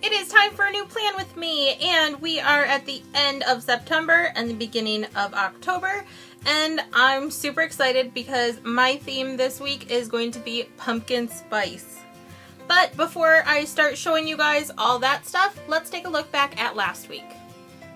it is time for a new plan with me, and we are at the end of September and the beginning of October, and I'm super excited because my theme this week is going to be pumpkin spice. But before I start showing you guys all that stuff, let's take a look back at last week.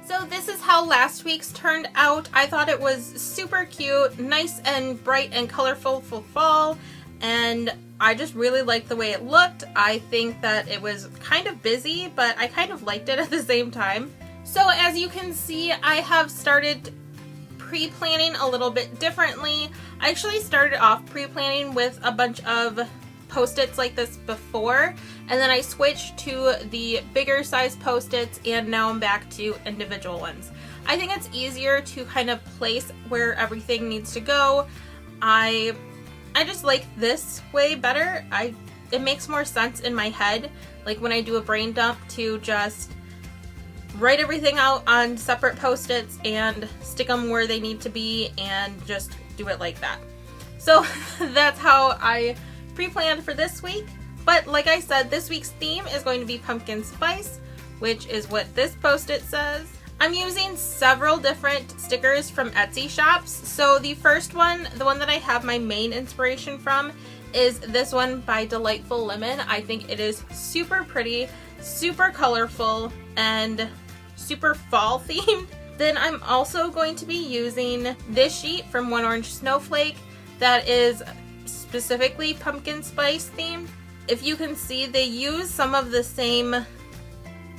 So this is how last week's turned out. I thought it was super cute, nice and bright and colorful for fall, and I just really liked the way it looked. I think that it was kind of busy, but I kind of liked it at the same time. So as you can see, I have started pre-planning a little bit differently. I actually started off pre-planning with a bunch of Post-its like this before, and then I switched to the bigger size Post-its, and now I'm back to individual ones. I think it's easier to kind of place where everything needs to go. I just like this way better. It makes more sense in my head, like when I do a brain dump, to just write everything out on separate Post-its and stick them where they need to be and just do it like that. So that's how I pre-planned for this week. But like I said, this week's theme is going to be pumpkin spice, which is what this Post-it says. I'm using several different stickers from Etsy shops. So the first one, the one that I have my main inspiration from, is this one by Delightful Lemon. I think it is super pretty, super colorful, and super fall themed. Then I'm also going to be using this sheet from One Orange Snowflake that is specifically pumpkin spice themed. If you can see, they use some of the same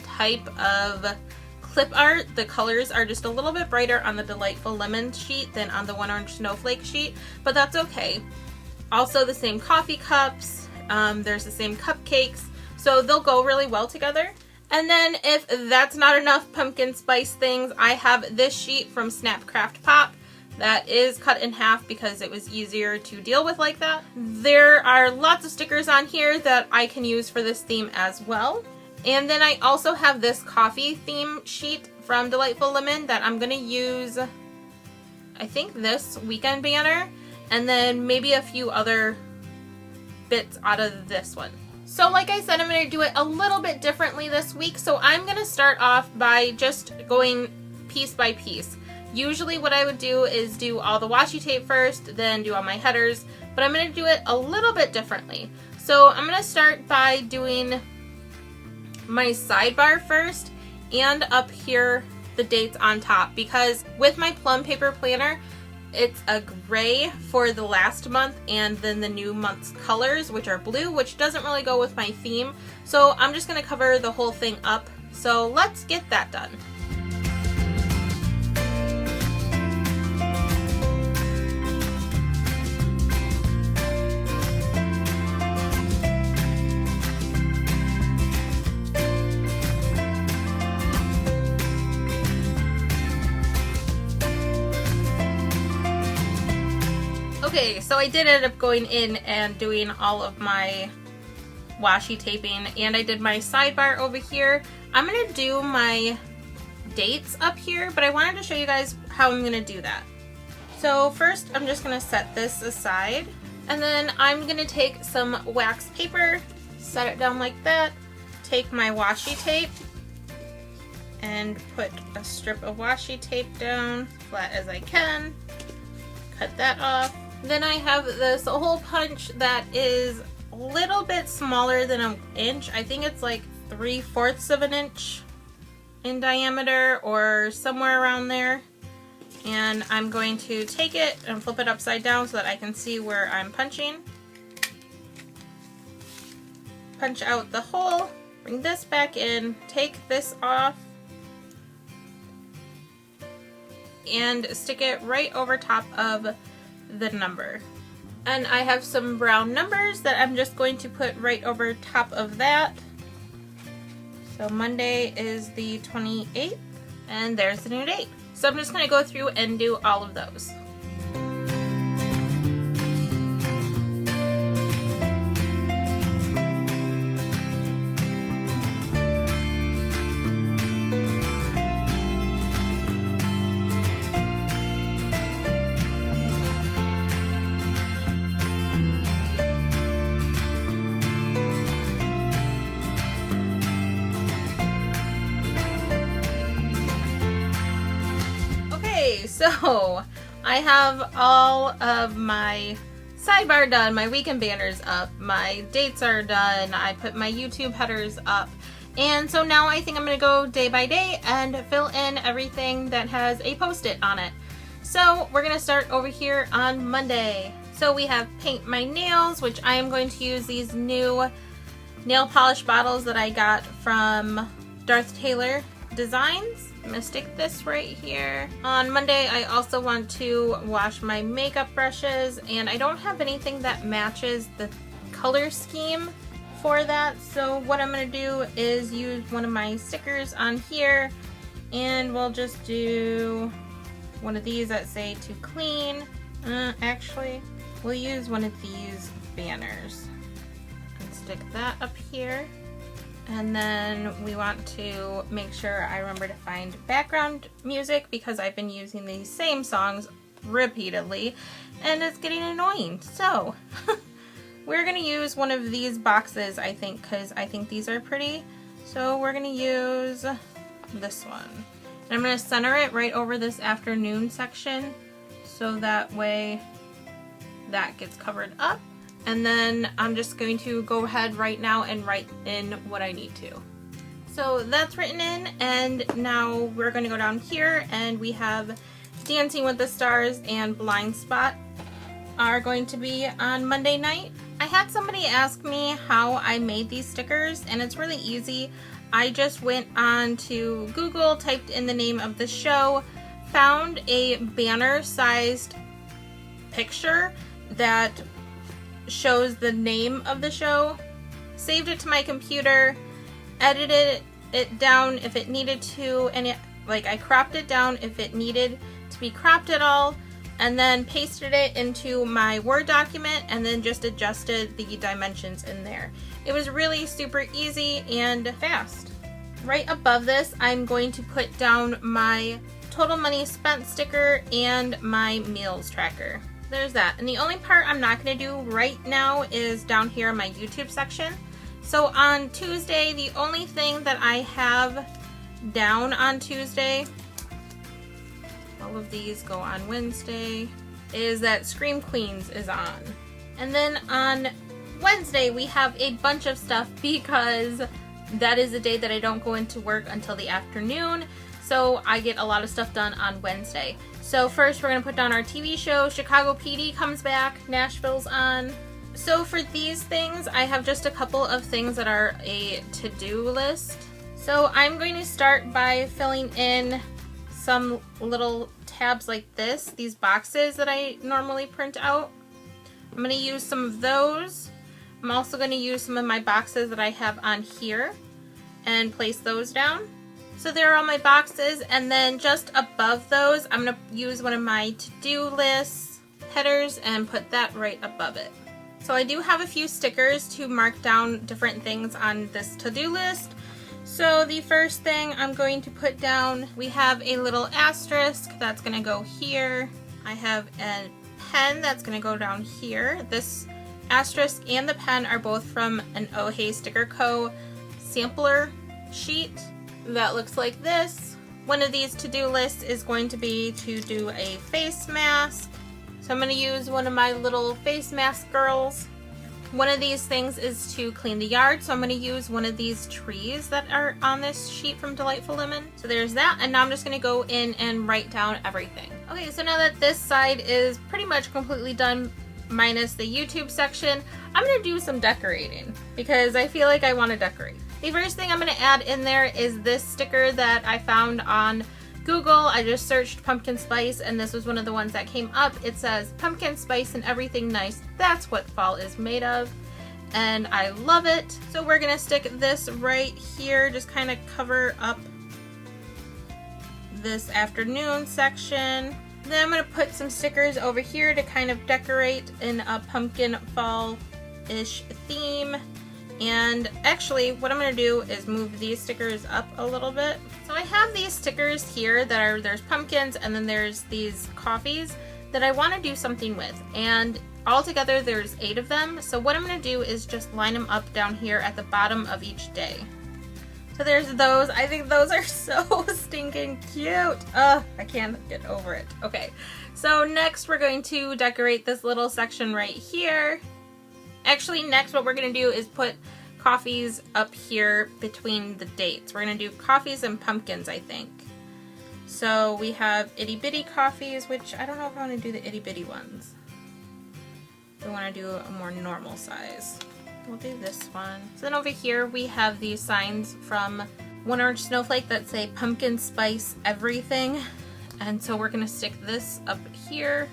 type of clip art. The colors are just a little bit brighter on the Delightful Lemon sheet than on the One Orange Snowflake sheet, but that's okay. Also the same coffee cups, there's the same cupcakes, so they'll go really well together. And then if that's not enough pumpkin spice things, I have this sheet from Snap Craft Pop that is cut in half because it was easier to deal with like that. There are lots of stickers on here that I can use for this theme as well. And then I also have this coffee theme sheet from Delightful Lemon that I'm going to use, I think, this weekend banner, and then maybe a few other bits out of this one. So like I said, I'm going to do it a little bit differently this week. So I'm going to start off by just going piece by piece. Usually what I would do is do all the washi tape first, then do all my headers, but I'm going to do it a little bit differently. So I'm going to start by doing my sidebar first, and up here the dates on top, because with my plum paper planner it's a gray for the last month and then the new month's colors, which are blue, which doesn't really go with my theme. So I'm just going to cover the whole thing up. So let's get that done. Okay, so I did end up going in and doing all of my washi taping, and I did my sidebar over here. I'm going to do my dates up here, but I wanted to show you guys how I'm going to do that. So first I'm just going to set this aside, and then I'm going to take some wax paper, set it down like that, take my washi tape, and put a strip of washi tape down flat as I can, cut that off. Then I have this hole punch that is a little bit smaller than an inch. I think it's like 3/4 of an inch in diameter or somewhere around there. And I'm going to take it and flip it upside down so that I can see where I'm punching. Punch out the hole, bring this back in, take this off, and stick it right over top of the number. And I have some brown numbers that I'm just going to put right over top of that. So Monday is the 28th, and there's the new date. So I'm just going to go through and do all of those. Okay, so I have all of my sidebar done, my weekend banners up, my dates are done, I put my YouTube headers up, and so now I think I'm going to go day by day and fill in everything that has a post-it on it. So we're going to start over here on Monday. So we have paint my nails, which I am going to use these new nail polish bottles that I got from Darth Taylor Designs. I'm gonna stick this right here. On Monday, I also want to wash my makeup brushes, and I don't have anything that matches the color scheme for that. So what I'm gonna do is use one of my stickers on here, and we'll just do one of these that say to clean. Actually, we'll use one of these banners and stick that up here. And then we want to make sure I remember to find background music because I've been using these same songs repeatedly and it's getting annoying. So we're going to use one of these boxes, I think, because I think these are pretty. So we're going to use this one. And I'm going to center it right over this afternoon section so that way that gets covered up. And then I'm just going to go ahead right now and write in what I need to. So that's written in, and now we're going to go down here and we have Dancing with the Stars and Blind Spot are going to be on Monday night. I had somebody ask me how I made these stickers, and it's really easy. I just went on to Google, typed in the name of the show, found a banner sized picture that shows the name of the show, saved it to my computer, edited it down if it needed to, and I cropped it down if it needed to be cropped at all, and then pasted it into my Word document and then just adjusted the dimensions in there. It was really super easy and fast. Right above this, I'm going to put down my total money spent sticker and my meals tracker. There's that. And the only part I'm not going to do right now is down here in my YouTube section. So on Tuesday, the only thing that I have down on Tuesday, all of these go on Wednesday, is that Scream Queens is on. And then on Wednesday, we have a bunch of stuff because that is the day that I don't go into work until the afternoon. So I get a lot of stuff done on Wednesday. So first we're going to put down our TV show. Chicago PD comes back. Nashville's on. So for these things, I have just a couple of things that are a to-do list. So I'm going to start by filling in some little tabs like this, these boxes that I normally print out. I'm going to use some of those. I'm also going to use some of my boxes that I have on here and place those down. So there are all my boxes, and then just above those, I'm going to use one of my to-do lists headers and put that right above it. So I do have a few stickers to mark down different things on this to-do list. So the first thing I'm going to put down, we have a little asterisk that's going to go here. I have a pen that's going to go down here. This asterisk and the pen are both from an Oh Hey Sticker Co. sampler sheet that looks like this. One of these to-do lists is going to be to do a face mask. So I'm going to use one of my little face mask girls. One of these things is to clean the yard, so I'm going to use one of these trees that are on this sheet from Delightful Lemon. So there's that, and now I'm just going to go in and write down everything. Okay, so now that this side is pretty much completely done, minus the YouTube section, I'm going to do some decorating because I feel like I want to decorate. The first thing I'm going to add in there is this sticker that I found on Google. I just searched pumpkin spice and this was one of the ones that came up. It says pumpkin spice and everything nice. That's what fall is made of. And I love it. So we're going to stick this right here, just kind of cover up this afternoon section. Then I'm going to put some stickers over here to kind of decorate in a pumpkin fall-ish theme. And actually, what I'm going to do is move these stickers up a little bit. So I have these stickers here that are, there's pumpkins and then there's these coffees that I want to do something with. And altogether there's 8 of them. So what I'm going to do is just line them up down here at the bottom of each day. So So there's those. I think those are so stinking cute. Ugh, I can't get over it. Okay, so next we're going to decorate this little section right here. Actually, next what we're going to do is put coffees up here between the dates. We're going to do coffees and pumpkins, I think. So we have itty bitty coffees, which I don't know if I want to do the itty bitty ones. I want to do a more normal size. We'll do this one. So then over here we have these signs from One Orange Snowflake that say pumpkin spice everything. And so we're going to stick this up here.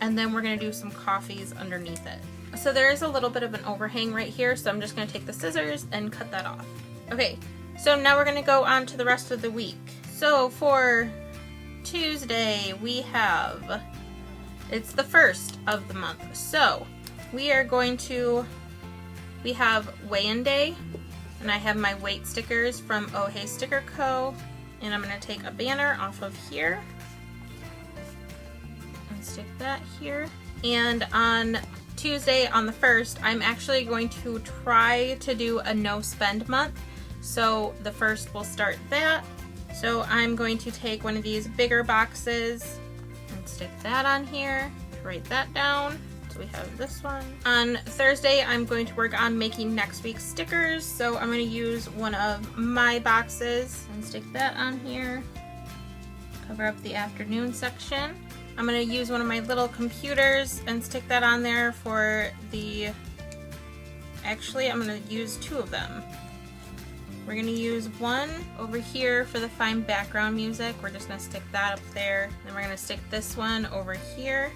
And then we're going to do some coffees underneath it. So there is a little bit of an overhang right here, so I'm just going to take the scissors and cut that off. Okay, so now we're going to go on to the rest of the week. So for Tuesday we have, it's the 1st of the month. So we have weigh-in day, and I have my weight stickers from Oh Hey Sticker Co. And I'm going to take a banner off of here and stick that here. And on Tuesday, on the 1st, I'm actually going to try to do a no spend month. So the 1st will start that. So I'm going to take one of these bigger boxes and stick that on here, write that down. So we have this one. On Thursday, I'm going to work on making next week's stickers. So I'm going to use one of my boxes and stick that on here. Cover up the afternoon section. I'm going to use one of my little computers and stick that on there for the... Actually, I'm going to use 2 of them. We're going to use one over here for the fine background music. We're just going to stick that up there. Then we're going to stick this one over here.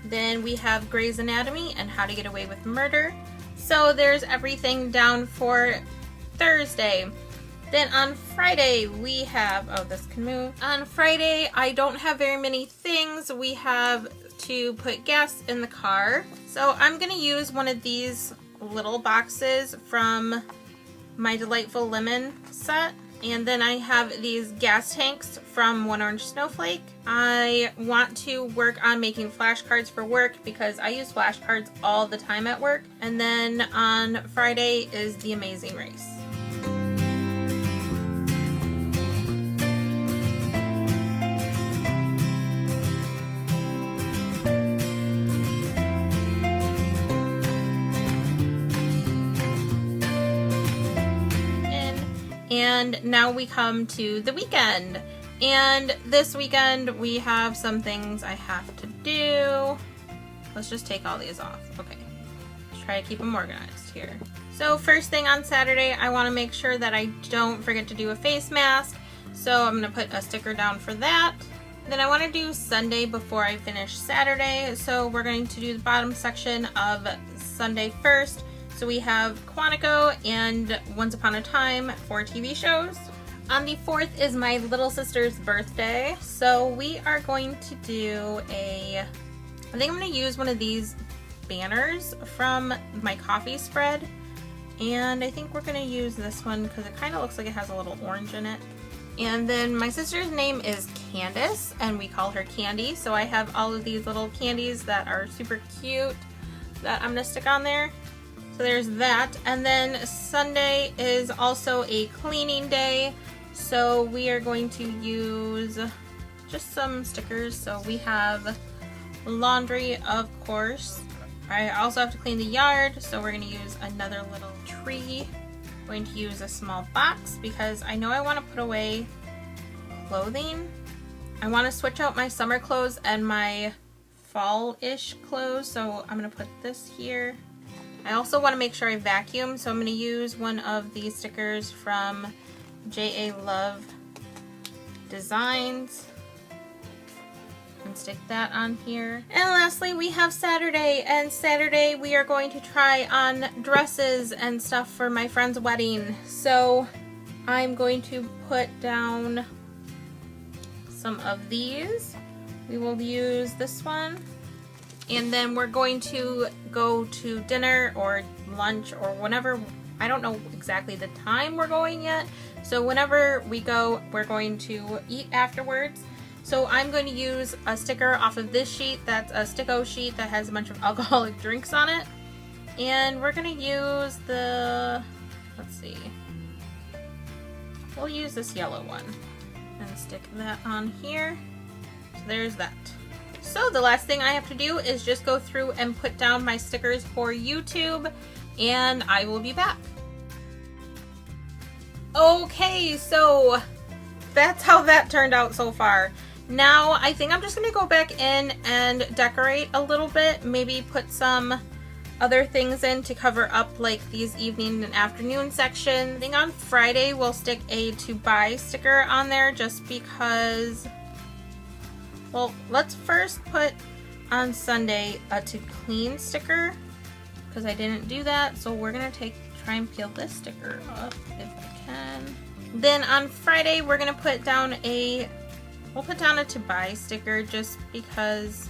Then we have Grey's Anatomy and How to Get Away with Murder. So there's everything down for Thursday. Then on Friday we have, oh, this can move. On Friday I don't have very many things. We have to put gas in the car. So I'm gonna use one of these little boxes from my Delightful Lemon set. And then I have these gas tanks from One Orange Snowflake. I want to work on making flashcards for work because I use flashcards all the time at work. And then on Friday is The Amazing Race. And now we come to the weekend. And this weekend we have some things I have to do. Let's just take all these off. Okay. Let's try to keep them organized here. So first thing on Saturday, I want to make sure that I don't forget to do a face mask. So I'm going to put a sticker down for that. Then I want to do Sunday before I finish Saturday. So we're going to do the bottom section of Sunday first. So we have Quantico and Once Upon a Time for TV shows. On the 4th is my little sister's birthday. So we are going to do I think I'm going to use one of these banners from my coffee spread. And I think we're going to use this one because it kind of looks like it has a little orange in it. And then my sister's name is Candace and we call her Candy. So I have all of these little candies that are super cute that I'm going to stick on there. So there's that. And then Sunday is also a cleaning day. So we are going to use just some stickers. So we have laundry, of course. I also have to clean the yard. So we're going to use another little tree. I'm going to use a small box because I know I want to put away clothing. I want to switch out my summer clothes and my fall-ish clothes. So I'm going to put this here. I also want to make sure I vacuum, so I'm going to use one of these stickers from J.A. Love Designs and stick that on here. And lastly, we have Saturday, and Saturday we are going to try on dresses and stuff for my friend's wedding. So I'm going to put down some of these. We will use this one. And then we're going to go to dinner or lunch or whenever, I don't know exactly the time we're going yet. So whenever we go, we're going to eat afterwards. So I'm going to use a sticker off of this sheet. That's a Sticko sheet that has a bunch of alcoholic drinks on it. And we're gonna use the, let's see, we'll use this yellow one and stick that on here. So there's that. So the last thing I have to do is just go through and put down my stickers for YouTube, and I will be back. Okay, so that's how that turned out so far. Now I think I'm just gonna go back in and decorate a little bit, maybe put some other things in to cover up like these evening and afternoon sections. I think on Friday we'll stick a to buy sticker on there just because, well, let's first put on Sunday a to clean sticker because I didn't do that. So we're gonna try and peel this sticker up if I can. Then on Friday we're gonna put down we'll put down a to buy sticker just because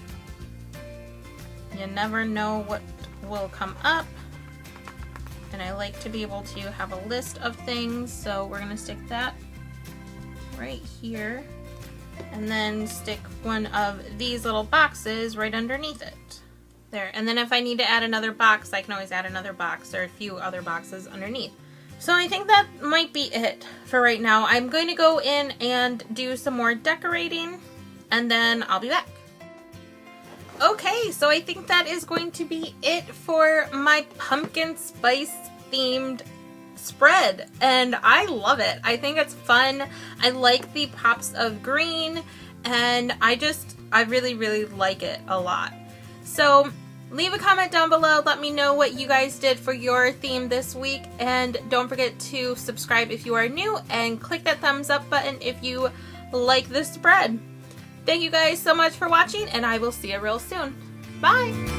you never know what will come up, and I like to be able to have a list of things, so we're gonna stick that right here and then stick one of these little boxes right underneath it there. And then if I need to add another box, I can always add another box or a few other boxes underneath. So I think that might be it for right now. I'm going to go in and do some more decorating and then I'll be back. Okay, so I think that is going to be it for my pumpkin spice themed spread, and I love it. I think it's fun. I like the pops of green, and I really like it a lot. So leave a comment down below. Let me know what you guys did for your theme this week, and don't forget to subscribe if you are new and click that thumbs up button if you like this spread. Thank you guys so much for watching, and I will see you real soon. Bye!